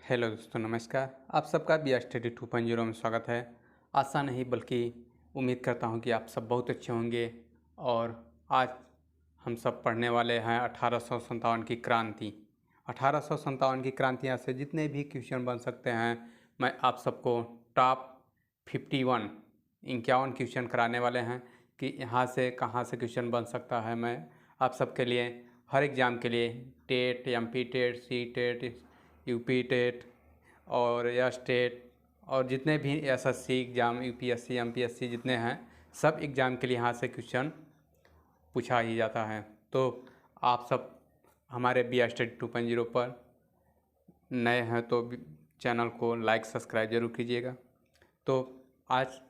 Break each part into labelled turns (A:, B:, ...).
A: Hello दोस्तों, नमस्कार। आप सबका बी स्टडी 2.0 में स्वागत है। आशा नहीं बल्कि उम्मीद करता हूं कि आप सब बहुत अच्छे होंगे। और आज हम सब पढ़ने वाले हैं 1857 की क्रांति। 1857 की क्रांतियां से जितने भी क्वेश्चन बन सकते हैं, मैं आप सबको टॉप 51 क्वेश्चन कराने वाले हैं कि यहाँ से कहाँ से क्वेश्चन बन सकता है। मैं आप सबके लिए हर एग्ज़ाम के लिए TET, MP TET, C TET, UP TET और एस टेट और जितने भी एसएससी एग्ज़ाम, यूपीएससी, एमपीएससी जितने हैं, सब एग्ज़ाम के लिए यहाँ से क्वेश्चन पूछा ही जाता है। तो आप सब हमारे बी स्टडी 2.0 पर नए हैं तो चैनल को लाइक सब्सक्राइब जरूर कीजिएगा। तो आज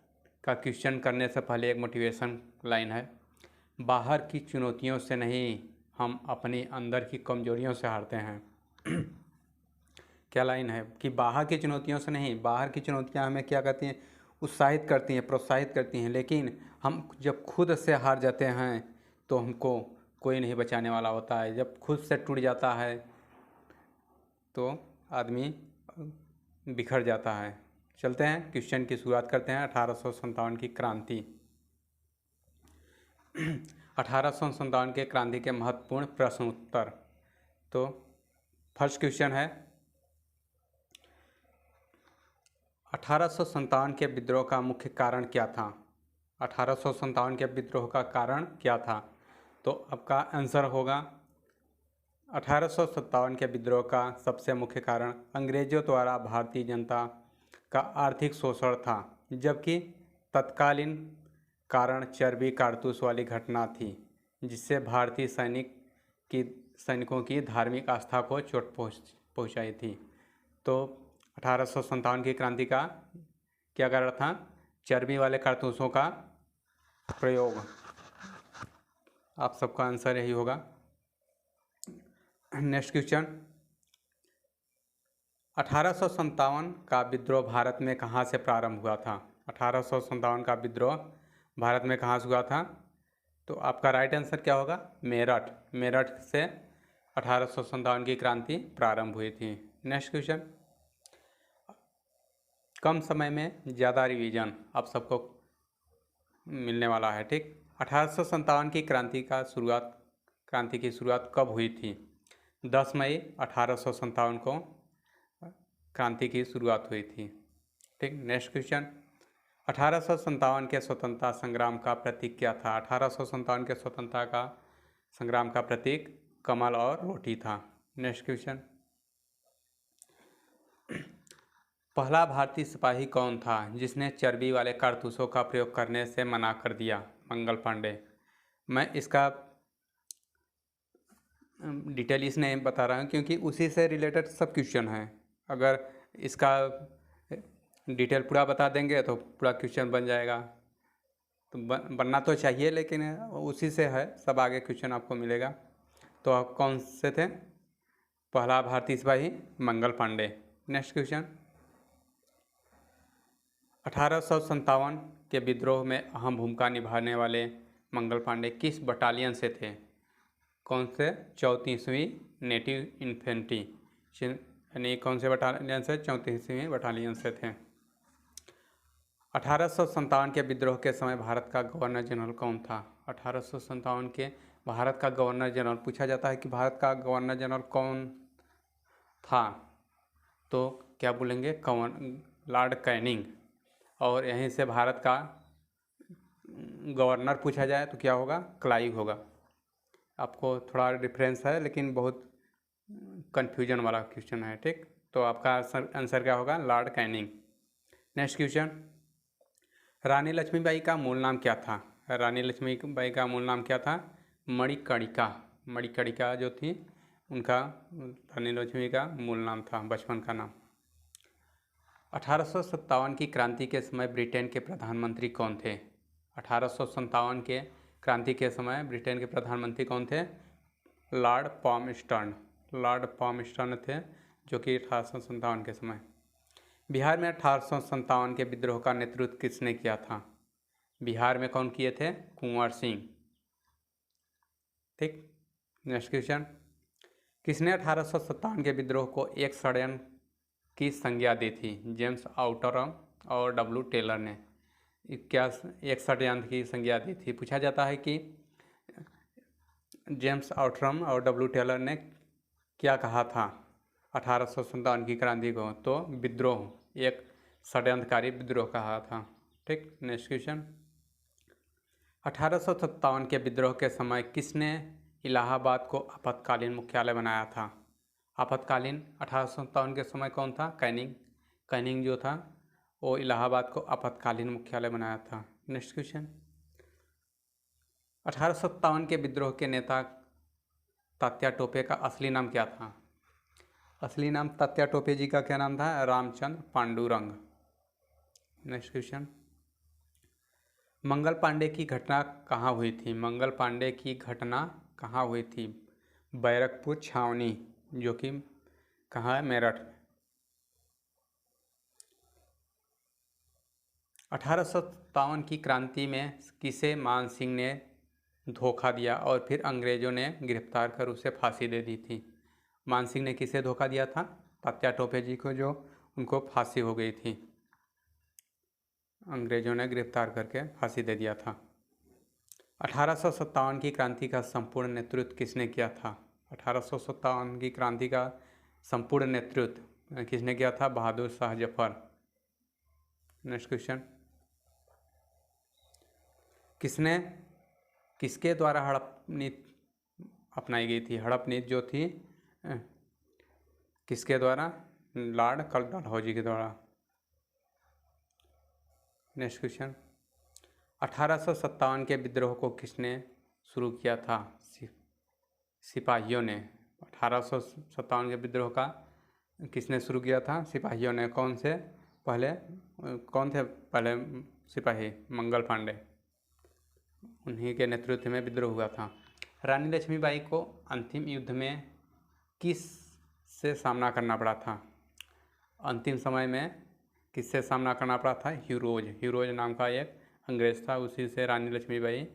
A: का क्वेश्चन करने से पहले एक मोटिवेशन लाइन है। बाहर की चुनौतियों से नहीं, हम अपनी अंदर की कमजोरियों से हारते हैं। क्या लाइन है कि बाहर की चुनौतियों से नहीं, बाहर की चुनौतियां हमें क्या करती हैं, उत्साहित करती हैं, प्रोत्साहित करती हैं, लेकिन हम जब खुद से हार जाते हैं तो हमको कोई नहीं बचाने वाला होता है। जब खुद से टूट जाता है तो आदमी बिखर जाता है। चलते हैं क्वेश्चन की शुरुआत करते हैं। 1857 की क्रांति। 1857 के क्रांति के महत्वपूर्ण प्रश्न उत्तर। तो फर्स्ट क्वेश्चन है, 1857 के विद्रोह का मुख्य कारण क्या था? 1857 के विद्रोह का कारण क्या था? तो आपका आंसर होगा 1857 के विद्रोह का सबसे मुख्य कारण अंग्रेजों द्वारा भारतीय जनता का आर्थिक शोषण था, जबकि तत्कालीन कारण चर्बी कारतूस वाली घटना थी, जिससे भारतीय सैनिकों की धार्मिक आस्था को चोट पहुंचाई थी। तो 1857 की क्रांति का क्या कारण था? चर्बी वाले कारतूसों का प्रयोग। आप सबका आंसर यही होगा। नेक्स्ट क्वेश्चन, 1857 का विद्रोह भारत में कहाँ से प्रारंभ हुआ था? 1857 का विद्रोह भारत में कहाँ से हुआ था? तो आपका राइट आंसर क्या होगा? मेरठ। मेरठ से 1857 की क्रांति प्रारंभ हुई थी। नेक्स्ट क्वेश्चन, कम समय में ज़्यादा रिवीजन आप सबको मिलने वाला है, ठीक। 1857 की क्रांति की शुरुआत कब हुई थी? 10 मई 1857 को क्रांति की शुरुआत हुई थी, ठीक। नेक्स्ट क्वेश्चन, 1857 के स्वतंत्रता संग्राम का प्रतीक क्या था? 1857 के स्वतंत्रता का संग्राम का प्रतीक कमल और रोटी था। नेक्स्ट क्वेश्चन, पहला भारतीय सिपाही कौन था जिसने चर्बी वाले कारतूसों का प्रयोग करने से मना कर दिया? मंगल पांडे। मैं इसका डिटेल इसलिए बता रहा हूँ क्योंकि उसी से रिलेटेड सब क्वेश्चन हैं। अगर इसका डिटेल पूरा बता देंगे तो पूरा क्वेश्चन बन जाएगा। तो बनना तो चाहिए, लेकिन उसी से है सब आगे क्वेश्चन आपको मिलेगा। तो आप कौन से थे? पहला भारतीय सिपाही मंगल पांडे। नेक्स्ट क्वेश्चन, 1857 के विद्रोह में अहम भूमिका निभाने वाले मंगल पांडे किस बटालियन से थे? कौन से? 34वीं नेटिव इन्फेंट्री, यानी कौन से बटालियन से? 34वीं बटालियन से थे। 1857 के विद्रोह के समय भारत का गवर्नर जनरल कौन था? 1857 के भारत का गवर्नर जनरल पूछा जाता है कि भारत का गवर्नर जनरल कौन था, तो क्या बोलेंगे? Lord Canning. और यहीं से भारत का गवर्नर पूछा जाए तो क्या होगा? क्लाइव होगा। आपको थोड़ा डिफरेंस है, लेकिन बहुत कंफ्यूजन वाला क्वेश्चन है, ठीक। तो आपका आंसर क्या होगा? Lord Canning. नेक्स्ट क्वेश्चन, रानी लक्ष्मीबाई का मूल नाम क्या था? रानी लक्ष्मीबाई का मूल नाम क्या था? मणिकर्णिका। मणिकर्णिका जो थी उनका, रानी लक्ष्मी का मूल नाम था, बचपन का नाम। 1857 की क्रांति के समय ब्रिटेन के प्रधानमंत्री कौन थे? 1857 के क्रांति के समय ब्रिटेन के प्रधानमंत्री कौन थे? लॉर्ड पामस्टर्न। लॉर्ड पामस्टर्न थे, जो कि 1857 के समय। बिहार में 1857 के विद्रोह का नेतृत्व किसने किया था? बिहार में कौन किए थे? कुंवर सिंह, ठीक। नेक्स्ट क्वेश्चन, किसने 1857 के विद्रोह को एक षड्यंत्र की संज्ञा दी थी? जेम्स आउटरम और डब्ल्यू टेलर ने क्या एक षड्यंत्र की संज्ञा दी थी? पूछा जाता है कि जेम्स आउटरम और डब्ल्यू टेलर ने क्या कहा था 1857 की क्रांति को? तो विद्रोह, एक षड्यंत्रकारी विद्रोह कहा था। ठीक, नेक्स्ट क्वेश्चन। 1857 के विद्रोह के समय किसने इलाहाबाद को आपातकालीन मुख्यालय बनाया था? आपातकालीन 1857 के समय कौन था? कैनिंग। कैनिंग जो था वो इलाहाबाद को आपातकालीन मुख्यालय बनाया था। Next question. 1857 के विद्रोह के नेता तात्या टोपे का असली नाम क्या था? असली नाम तात्या टोपे जी का क्या नाम था? रामचंद्र पांडुरंग। Next question. मंगल पांडे की घटना कहाँ हुई थी? मंगल पांडे की घटना कहाँ हुई थी? बैरकपुर छावनी, जो कि कहाँ है? मेरठ। 1857 की क्रांति में किसे मान सिंह ने धोखा दिया और फिर अंग्रेजों ने गिरफ्तार कर उसे फांसी दे दी थी? मान सिंह ने किसे धोखा दिया था? तात्या टोपे जी को, जो उनको फांसी हो गई थी। अंग्रेजों ने गिरफ्तार करके फांसी दे दिया था। 1857 की क्रांति का संपूर्ण नेतृत्व किसने किया था? 1857 की क्रांति का संपूर्ण नेतृत्व किसने किया था? बहादुर शाह जफर। Next question. किसके द्वारा हड़प नीति अपनाई गई थी? हड़प नीति जो थी किसके द्वारा? लॉर्ड डलहौजी के द्वारा। Next question. 1857 के विद्रोह को किसने शुरू किया था? सिपाहियों ने। 1857 के विद्रोह का किसने शुरू किया था? सिपाहियों ने। कौन थे पहले सिपाही? मंगल पांडे, उन्हीं के नेतृत्व में विद्रोह हुआ था। रानी लक्ष्मीबाई को अंतिम युद्ध में किस से सामना करना पड़ा था? अंतिम समय में किससे सामना करना पड़ा था? ह्यूरोज नाम का एक अंग्रेज था, उसी से रानी लक्ष्मीबाई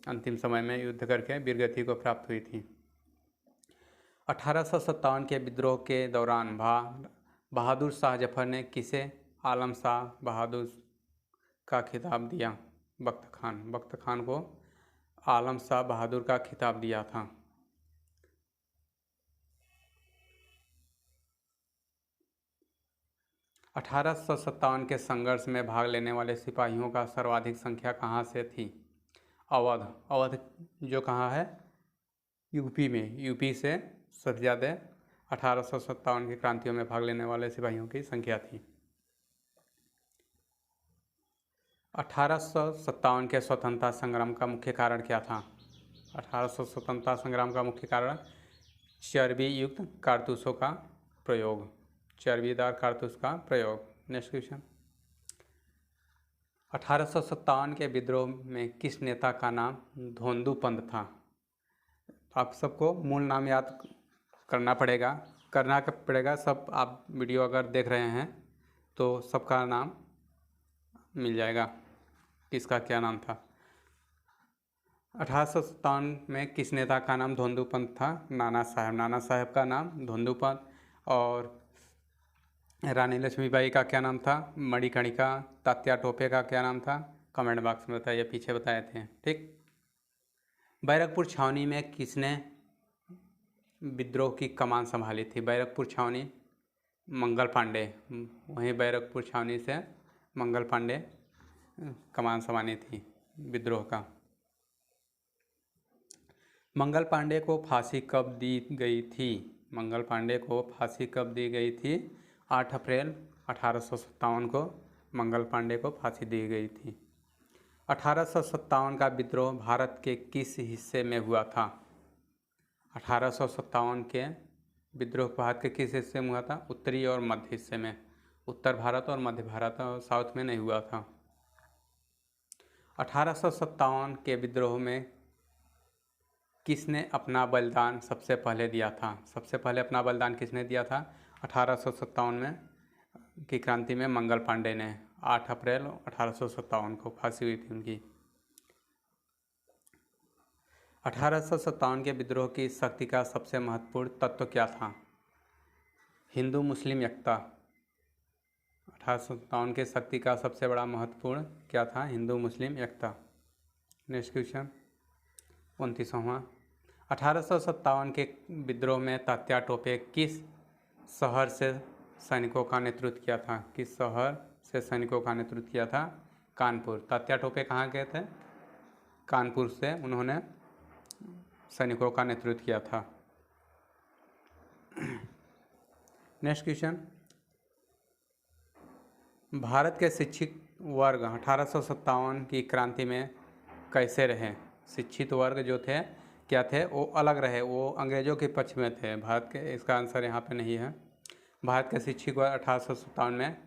A: अंतिम समय में युद्ध करके वीरगति को प्राप्त हुई थी। 1857 के विद्रोह के दौरान बहादुर शाह जफर ने किसे आलम शाह बहादुर का खिताब दिया? बख्त खान को आलम शाह बहादुर का खिताब दिया था। 1857 के संघर्ष में भाग लेने वाले सिपाहियों का सर्वाधिक संख्या कहाँ से थी? अवध जो कहाँ है? यूपी में। यूपी से सबसे ज़्यादा 1857 की क्रांतियों में भाग लेने वाले सिपाहियों की संख्या थी। 1857 के स्वतंत्रता संग्राम का मुख्य कारण क्या था? 1800 स्वतंत्रता संग्राम का मुख्य कारण चर्बी युक्त कारतूसों का प्रयोग, चर्बीदार कारतूस का प्रयोग। Next question. 1857 के विद्रोह में किस नेता का नाम धोंदूपंत था? आप सबको मूल नाम याद करना पड़ेगा। सब आप वीडियो अगर देख रहे हैं तो सबका नाम मिल जाएगा, किसका क्या नाम था। 1857 में किस नेता का नाम धोंदूपंत था? नाना साहब का नाम धोंदूपंत। और रानी लक्ष्मीबाई का क्या नाम था? मणिकर्णिका। तात्या टोपे का क्या नाम था? कमेंट बॉक्स में बताइए, पीछे बताए थे। ठीक। बैरकपुर छावनी में किसने विद्रोह की कमान संभाली थी? बैरकपुर छावनी मंगल पांडे, वहीं बैरकपुर छावनी से मंगल पांडे कमान संभाली थी विद्रोह का। मंगल पांडे को फांसी कब दी गई थी? मंगल पांडे को फांसी कब दी गई थी? 8 अप्रैल 1857 को मंगल पांडे को फांसी दी गई थी। 1857 का विद्रोह भारत के किस हिस्से में हुआ था? 1857 के विद्रोह भारत के किस हिस्से में हुआ था? उत्तरी और मध्य हिस्से में। उत्तर भारत और मध्य भारत और साउथ में नहीं हुआ था। 1857 के विद्रोह में किसने अपना बलिदान सबसे पहले दिया था? सबसे पहले अपना बलिदान किसने दिया था? 1857 में की क्रांति में मंगल पांडे ने। 8 अप्रैल 1857 को फांसी हुई थी उनकी। 1857 के विद्रोह की शक्ति का सबसे महत्वपूर्ण तत्व क्या था? हिंदू मुस्लिम एकता। 1857 के शक्ति का सबसे बड़ा महत्वपूर्ण क्या था? हिंदू मुस्लिम एकता। नेक्स्ट क्वेश्चन 29वां। 1857 के विद्रोह में तात्या टोपे किस शहर से सैनिकों का नेतृत्व किया था? किस शहर से सैनिकों का नेतृत्व किया था? कानपुर। तात्या टोपे कहाँ गए थे? कानपुर से उन्होंने सैनिकों का नेतृत्व किया था। नेक्स्ट क्वेश्चन, भारत के शिक्षित वर्ग 1857 की क्रांति में कैसे रहे? शिक्षित वर्ग जो थे क्या थे? वो अलग रहे, वो अंग्रेजों के पक्ष में थे। भारत के, इसका आंसर यहाँ पे नहीं है। भारत के शिक्षित वर्ग 1857 में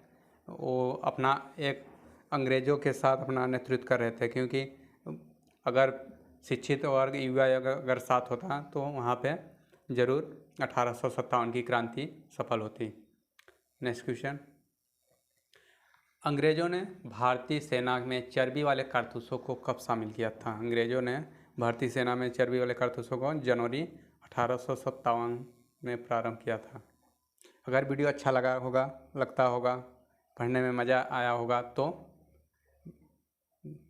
A: वो अपना एक अंग्रेजों के साथ अपना नेतृत्व कर रहे थे, क्योंकि अगर शिक्षित वर्ग युवा अगर साथ होता तो वहाँ पे जरूर 1857 की क्रांति सफल होती। नेक्स्ट क्वेश्चन, अंग्रेजों ने भारतीय सेना में चर्बी वाले कारतूसों को कब शामिल किया था? अंग्रेजों ने भारतीय सेना में चर्बी वाले कारतूसों को जनवरी 1857 में प्रारंभ किया था। अगर वीडियो अच्छा लगता होगा, पढ़ने में मज़ा आया होगा तो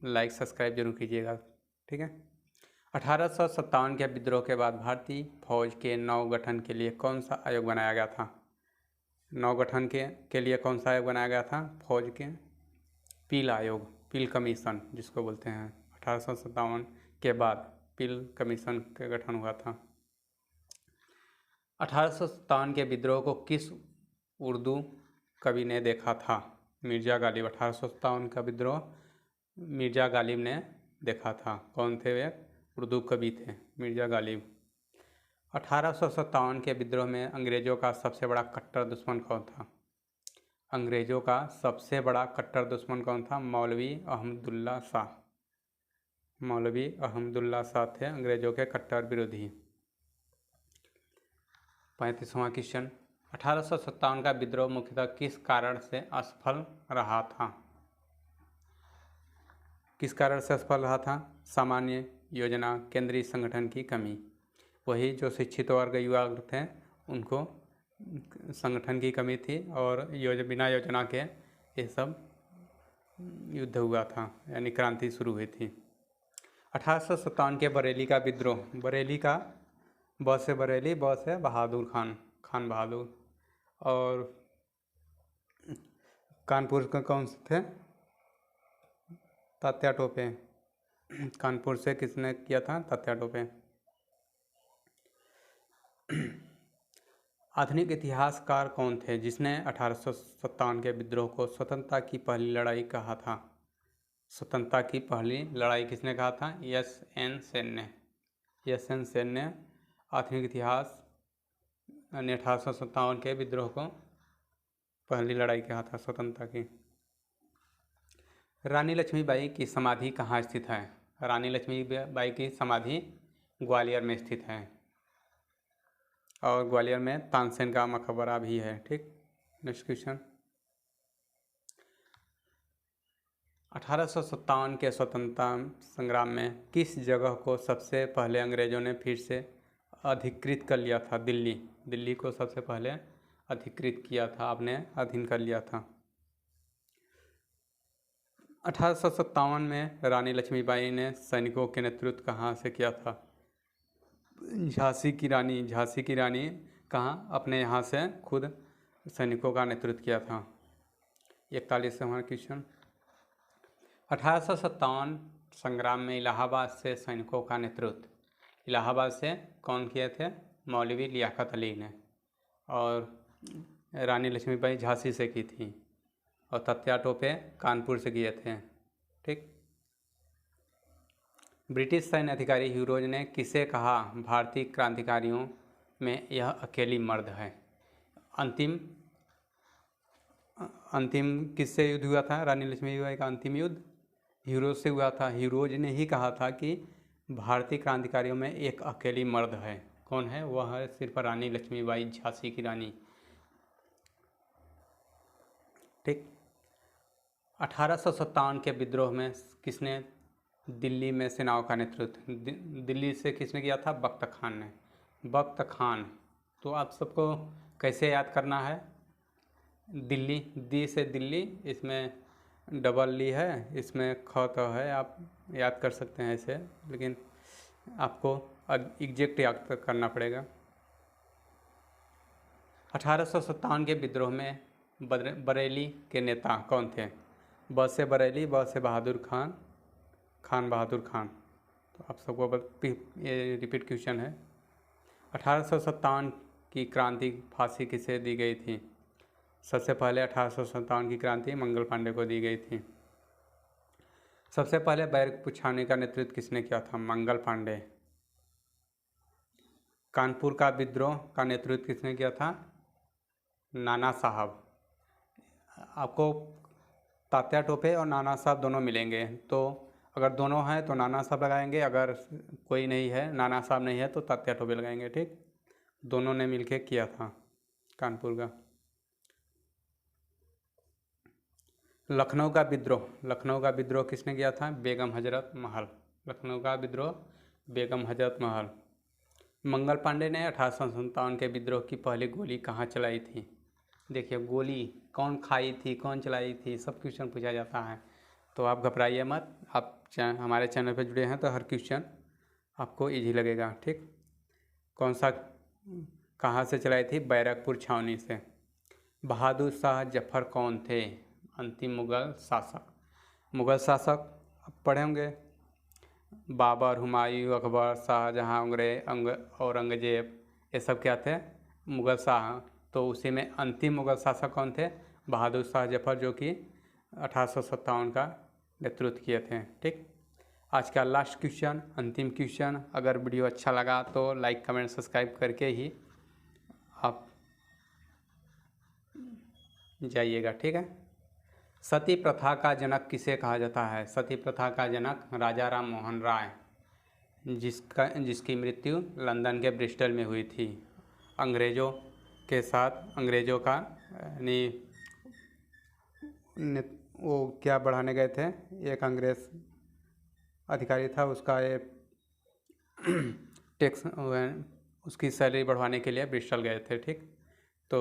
A: लाइक सब्सक्राइब जरूर कीजिएगा, ठीक है। 1857 के विद्रोह के बाद भारतीय फौज के नवगठन के लिए कौन सा आयोग बनाया गया था? नवगठन के लिए कौन सा आयोग बनाया गया था? फौज के पील आयोग, पील कमीशन जिसको बोलते हैं। 1857 के बाद पील कमीशन का गठन हुआ था। 1857 के विद्रोह को किस उर्दू कवि ने देखा था? मिर्ज़ा गालिब। 1857 का विद्रोह मिर्ज़ा गालिब ने देखा था। कौन थे वे? उर्दू कवि थे, मिर्ज़ा गालिब। 1857 के विद्रोह में अंग्रेज़ों का सबसे बड़ा कट्टर दुश्मन कौन था? अंग्रेज़ों का सबसे बड़ा कट्टर दुश्मन कौन था? मौलवी अहमदुल्ला शाह। मौलवी अहमदुल्ला शाह थे अंग्रेज़ों के कट्टर विरोधी। 35वां क्वेश्चन, 1857 का विद्रोह मुख्यतः किस कारण से असफल रहा था? किस कारण से असफल रहा था? सामान्य योजना, केंद्रीय संगठन की कमी। वही जो शिक्षित वर्ग युवा थे उनको संगठन की कमी थी और बिना योजना के ये सब युद्ध हुआ था, यानी क्रांति शुरू हुई थी। 1857 के बरेली का विद्रोह। बरेली का ब से बरेली, ब से बहादुर खान बहादुर। और कानपुर के कौन से थे? तात्या टोपे। कानपुर से किसने किया था? तात्या टोपे। आधुनिक इतिहासकार कौन थे जिसने 1857 के विद्रोह को स्वतंत्रता की पहली लड़ाई कहा था? स्वतंत्रता की पहली लड़ाई किसने कहा था? एस.एन. सेन ने। एस.एन. सेन ने आधुनिक इतिहास 1857 के विद्रोह को पहली लड़ाई कहा था, स्वतंत्रता की। रानी लक्ष्मीबाई की समाधि कहाँ स्थित है? रानी लक्ष्मीबाई की समाधि ग्वालियर में स्थित है और ग्वालियर में तानसेन का मकबरा भी है, ठीक। नेक्स्ट क्वेश्चन, 1857 के स्वतंत्रता संग्राम में किस जगह को सबसे पहले अंग्रेजों ने फिर से अधिकृत कर लिया था? दिल्ली को सबसे पहले अधिकृत किया था, आपने अधीन कर लिया था। 1857 में रानी लक्ष्मीबाई ने सैनिकों के नेतृत्व कहाँ से किया था? झांसी की रानी कहाँ? अपने यहाँ से खुद सैनिकों का नेतृत्व किया था। 41वां क्वेश्चन, 1857 संग्राम में इलाहाबाद से सैनिकों का नेतृत्व इलाहाबाद से कौन किए थे? मौलवी लियाकत अली ने। और रानी लक्ष्मीबाई झांसी से की थी और तात्या टोपे कानपुर से किए थे, ठीक। ब्रिटिश सैन्य अधिकारी ह्यूरोज ने किसे कहा भारतीय क्रांतिकारियों में यह अकेली मर्द है? अंतिम किससे युद्ध हुआ था? रानी लक्ष्मीबाई का अंतिम युद्ध ह्यूरोज से हुआ था। ह्यूरोज ने ही कहा था कि भारतीय क्रांतिकारियों में एक अकेली मर्द है। कौन है? वह है सिर्फ रानी लक्ष्मीबाई, झांसी की रानी, ठीक। 1857 के विद्रोह में किसने दिल्ली में सेनाओं का नेतृत्व? दिल्ली से किसने किया था? बख्त खान ने। बख्त खान तो आप सबको कैसे याद करना है? दिल्ली, दी से दिल्ली, इसमें डबल ली है, इसमें ख तो है, आप याद कर सकते हैं ऐसे, लेकिन आपको एग्जैक्ट याद करना पड़ेगा। 1857 के विद्रोह में बरेली के नेता कौन थे? ब से बरेली, ब से बहादुर खान, खान बहादुर खान। तो आप सबको ये रिपीट क्वेश्चन है। 1857 की क्रांति फांसी किसे दी गई थी? सबसे पहले 1857 की क्रांति मंगल पांडे को दी गई थी। सबसे पहले बैरकपुर छावनी का नेतृत्व किसने किया था? मंगल पांडे। कानपुर का विद्रोह का नेतृत्व किसने किया था? नाना साहब। आपको तात्या टोपे और नाना साहब दोनों मिलेंगे, तो अगर दोनों हैं तो नाना साहब लगाएंगे, अगर कोई नहीं है, नाना साहब नहीं है, तो तात्या टोपे लगाएंगे। ठीक, दोनों ने मिलके किया था कानपुर का। लखनऊ का विद्रोह, लखनऊ का विद्रोह किसने किया था? बेगम हजरत महल। लखनऊ का विद्रोह बेगम हजरत महल। मंगल पांडे ने 1857 के विद्रोह की पहली गोली कहाँ चलाई थी? देखिए, गोली कौन खाई थी, कौन चलाई थी, सब क्वेश्चन पूछा जाता है, तो आप घबराइए मत। आप हमारे चैनल पर जुड़े हैं तो हर क्वेश्चन आपको इजी लगेगा। ठीक, कौन सा, कहाँ से चलाई थी? बैरकपुर छावनी से। बहादुर शाह जफर कौन थे? अंतिम मुग़ल शासक। मुग़ल शासक आप पढ़े होंगे, बाबर, हुमायूं, अकबर, शाहजहाँ, औरंगजेब, ये सब क्या थे? मुग़ल शाह। तो उसी में अंतिम मुग़ल शासक कौन थे? बहादुर शाह जफर, जो कि 1857 का नेतृत्व किए थे। ठीक, आज का लास्ट क्वेश्चन, अंतिम क्वेश्चन। अगर वीडियो अच्छा लगा तो लाइक, कमेंट, सब्सक्राइब करके ही आप जाइएगा। ठीक है। सती प्रथा का जनक किसे कहा जाता है? सती प्रथा का जनक राजा राम मोहन राय, जिसकी मृत्यु लंदन के ब्रिस्टल में हुई थी। अंग्रेज़ों के साथ, अंग्रेज़ों का यानी वो क्या बढ़ाने गए थे, एक अंग्रेज अधिकारी था, उसका ये टैक्स, उसकी सैलरी बढ़वाने के लिए ब्रिस्टल गए थे। ठीक, तो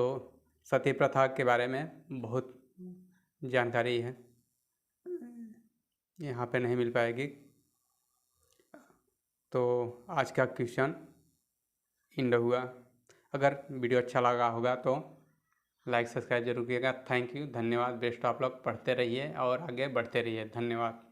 A: सती प्रथा के बारे में बहुत जानकारी है, यहाँ पे नहीं मिल पाएगी। तो आज का क्वेश्चन एंड हुआ। अगर वीडियो अच्छा लगा होगा तो लाइक, सब्सक्राइब जरूर कीजिएगा। थैंक यू, धन्यवाद। Best of luck. पढ़ते रहिए और आगे बढ़ते रहिए। धन्यवाद।